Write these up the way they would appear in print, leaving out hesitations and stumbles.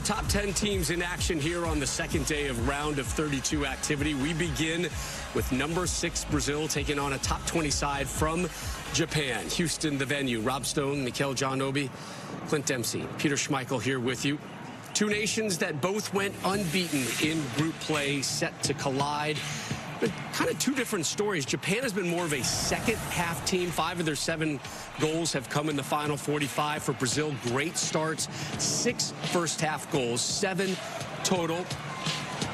top 10 teams in action here on the second day of round of 32 activity. We begin with number 6 Brazil taking on a top 20 side from Japan. Houston, the venue. Rob Stone, Mikel John Obi, Clint Dempsey, Peter Schmeichel here with you. Two nations that both went unbeaten in group play, set to collide. But kind of two different stories. Japan has been more of a second-half team. 5 of their 7 goals have come in the final 45. For Brazil, great starts. 6 first-half goals, 7 total.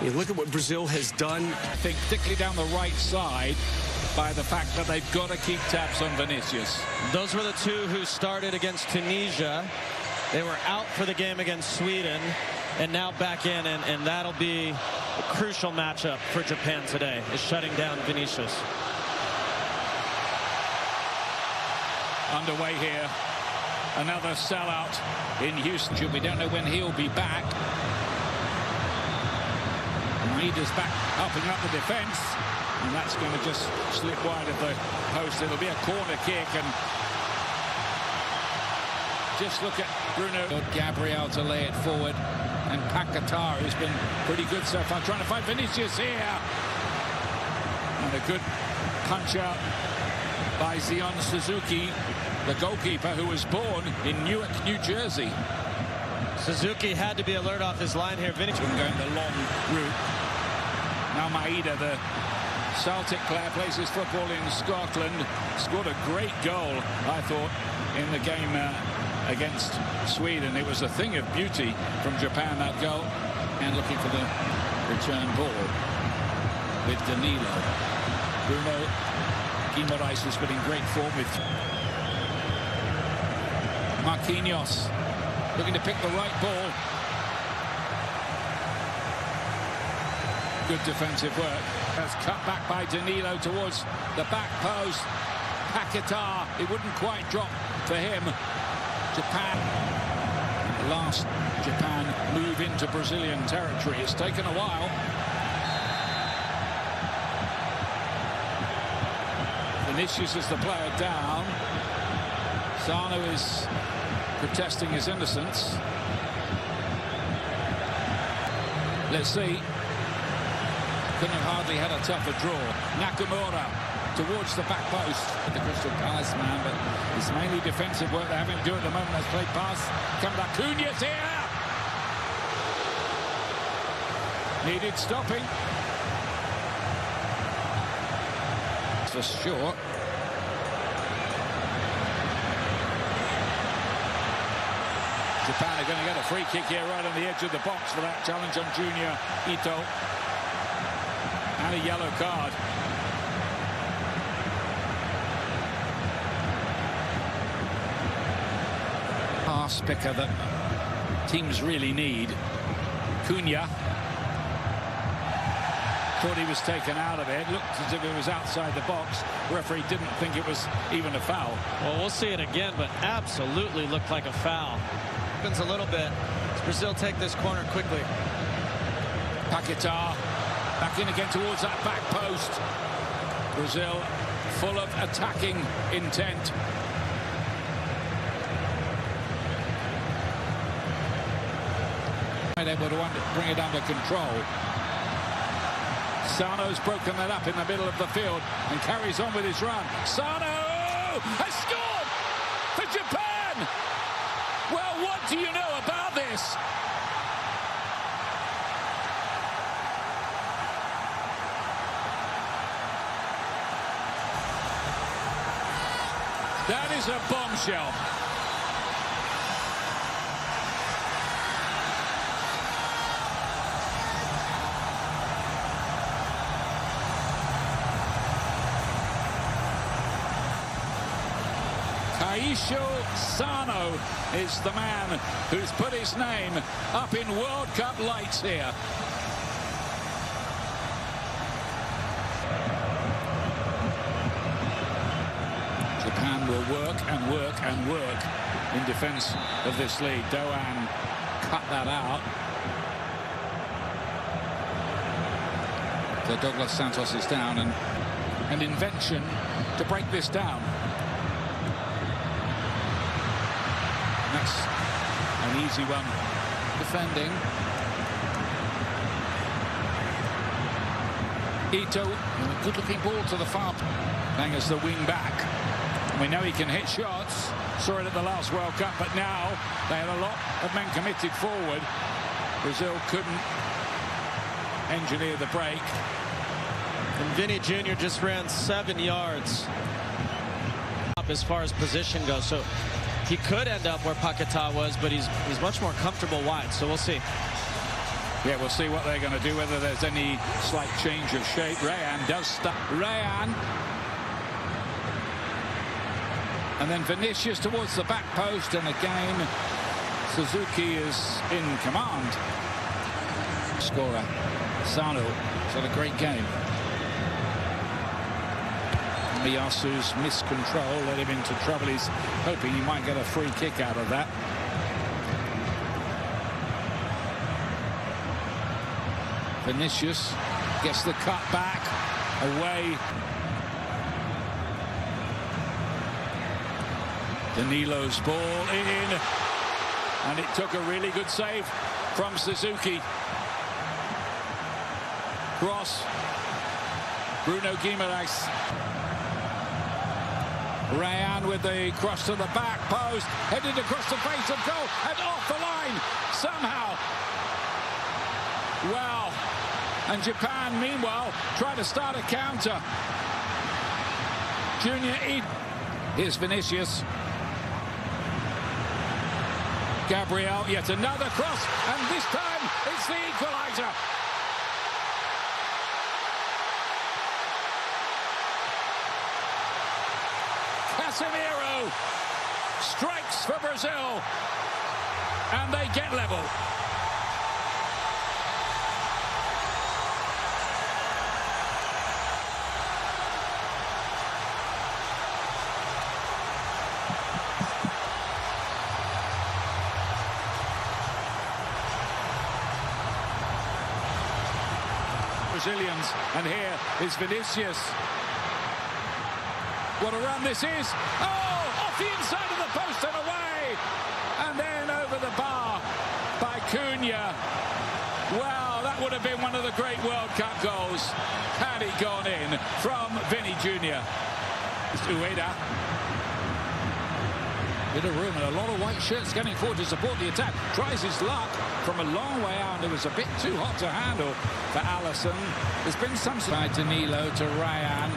You look at what Brazil has done. I think particularly down the right side by the fact that they've got to keep tabs on Vinicius. Those were the two who started against Tunisia. They were out for the game against Sweden and now back in, and that'll be a crucial matchup for Japan today, is shutting down Vinicius. Underway here. Another sellout in Houston. We don't know when he'll be back. Maeda's back, helping up the defense, and that's going to just slip wide of the post. It'll be a corner kick, and just look at Bruno. Gabriel to lay it forward, and Paquetá, who's been pretty good so far, trying to find Vinicius here. And a good punch out by Zion Suzuki, the goalkeeper who was born in Newark, New Jersey. Suzuki had to be alert off his line here. Vinicius going the long route. Now Maeda, the Celtic player, plays his football in Scotland. Scored a great goal, I thought, in the game against Sweden. It was a thing of beauty from Japan, that goal. And looking for the return ball with Danilo. Bruno Guimaraes has been in great form with Marquinhos. Looking to pick the right ball. Good defensive work. That's cut back by Danilo towards the back post. Paquetá, it wouldn't quite drop for him. Japan, last Japan move into Brazilian territory. It's taken a while. Vinicius is the player down. Sano is protesting his innocence. Let's see. Couldn't have hardly had a tougher draw. Nakamura towards the back post. The Crystal Palace man, but it's mainly defensive work they're having to do at the moment. Let's play pass. Coming up, Cunha's here. Needed stopping. For sure. Japan are going to get a free kick here right on the edge of the box for that challenge on Junior Ito. And a yellow card. Pass picker that teams really need. Cunha. Thought he was taken out of it. Looked as if it was outside the box. The referee didn't think it was even a foul. Well, we'll see it again, but absolutely looked like a foul. Happens a little bit. Does Brazil take this corner quickly? Paquetá back in again towards that back post. Brazil full of attacking intent. Able to bring it under control. Sano's broken that up in the middle of the field and carries on with his run. Sano has scored for Japan. Well, what do you know about this? That is a bombshell. Taisho Sano is the man who's put his name up in World Cup lights here. Japan will work and work and work in defense of this lead. Doan cut that out. So Douglas Santos is down, and an invention to break this down. That's an easy one defending. Ito, a good-looking ball to the far, playing as the wing back. We know he can hit shots. Saw it at the last World Cup, but now they had a lot of men committed forward. Brazil couldn't engineer the break. And Vinny Jr. just ran 7 yards up as far as position goes. So he could end up where Paquetá was, but he's much more comfortable wide. So we'll see. Yeah, we'll see what they're going to do, whether there's any slight change of shape. Rayan does stop. Rayan. And then Vinicius towards the back post, and again Suzuki is in command. Scorer Sano has had a great game. Miyasu's miscontrol led him into trouble. He's hoping he might get a free kick out of that. Vinicius gets the cut back away. Danilo's ball in, and it took a really good save from Suzuki. Cross. Bruno Guimaraes. Rayan with the cross to the back post, headed across the face of goal and off the line somehow. Wow. And Japan, meanwhile, try to start a counter. Junior E. Here's Vinicius. Gabriel, yet another cross, and this time it's the equaliser. Casemiro strikes for Brazil, and they get level. Brazilians, and here is Vinicius. What a run this is. Oh, off the inside of the post and away, and then over the bar by Cunha. Wow, that would have been one of the great World Cup goals had it gone in from Vinny Jr. It's Ueda. Bit of room and a lot of white shirts getting forward to support the attack. Tries his luck from a long way out. It was a bit too hot to handle for Alisson. There's been some by Danilo to Rayan.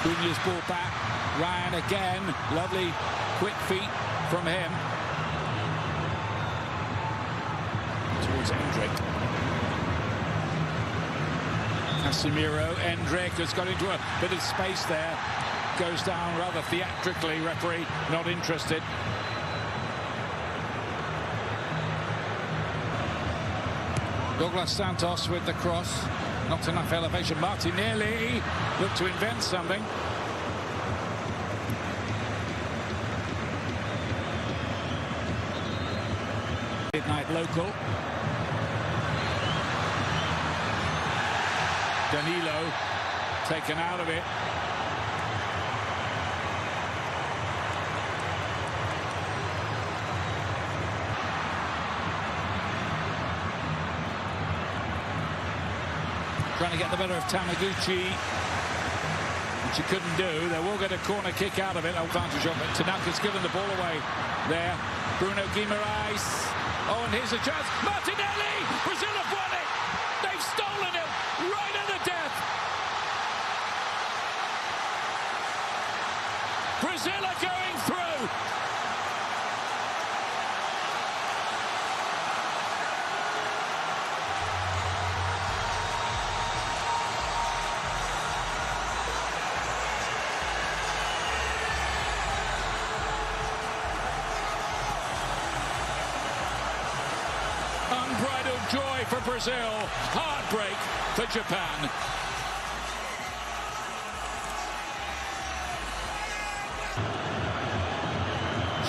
Cunha's ball back. Rayan again. Lovely quick feet from him. Towards Endrick. Casemiro. Endrick has got into a bit of space there. Goes down rather theatrically. Referee not interested. Douglas Santos with the cross. Not enough elevation. Martinelli looked to invent something. Midnight local. Danilo taken out of it. Trying to get the better of Tamaguchi, which he couldn't do. They will get a corner kick out of it. Advantage of it. Tanaka's given the ball away there. Bruno Guimaraes. Oh, and here's a chance. Martinelli! Brazil have won it! They've stolen it right at the death. Brazil are going through. Unbridled joy for Brazil, heartbreak for Japan.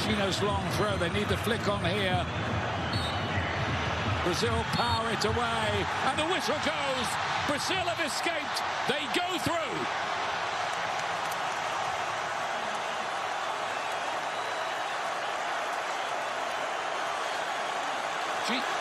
Chino's long throw, they need the flick on here. Brazil power it away, and the whistle goes. Brazil have escaped, they go through. She